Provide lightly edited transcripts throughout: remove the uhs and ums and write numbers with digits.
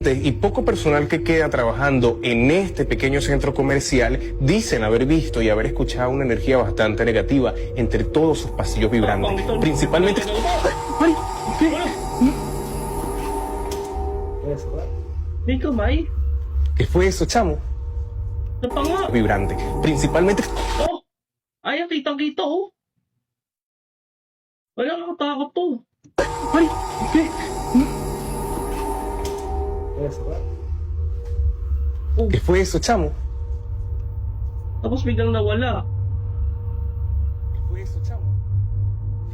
Y poco personal que queda trabajando en este pequeño centro comercial dicen haber visto y haber escuchado una energía bastante negativa entre todos sus pasillos vibrantes, principalmente... ¡Ay! May kamay? ¿Qué fue eso, chamo? Napanga! Vibrante, principalmente... Oh! Ay, kitang-kita oh! Wala nakatakot to. ¡Ay! ¿Qué? Oh, ¿Qué fue eso, chamo? tapos biglang nawala. ¿Qué fue eso, chamo?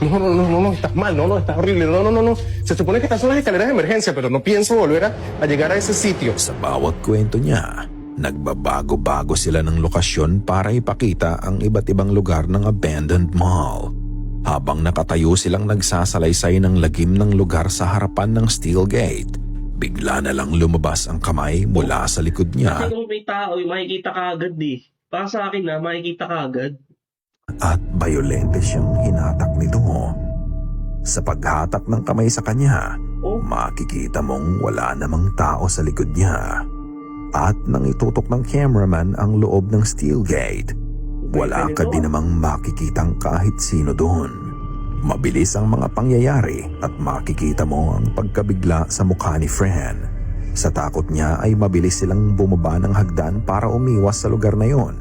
No, estás mal, estás horrible, no. Se supone que estas son las escaleras de emergencia, pero no pienso volver a llegar a ese sitio. Sa bawat kwento niya, nagbabago-bago sila ng lokasyon para ipakita ang iba't ibang lugar ng abandoned mall. Habang nakatayo silang nagsasalaysay ng lagim ng lugar sa harapan ng steel gate, bigla na lang lumabas ang kamay mula sa likod niya Kasi kung may tao, makikita ka agad eh. Para sa akin na, makikita ka agad. at bayolente siyang hinatak nito. Sa paghatak ng kamay sa kanya, Oh, makikita mong wala namang tao sa likod niya. At nang itutok ng cameraman ang loob ng steel gate, wala ka din namang makikitang kahit sino doon. Mabilis ang mga pangyayari at makikita mo ang pagkabigla sa mukha ni Fran. Sa takot niya ay mabilis silang bumaba ng hagdan para umiwas sa lugar na yon.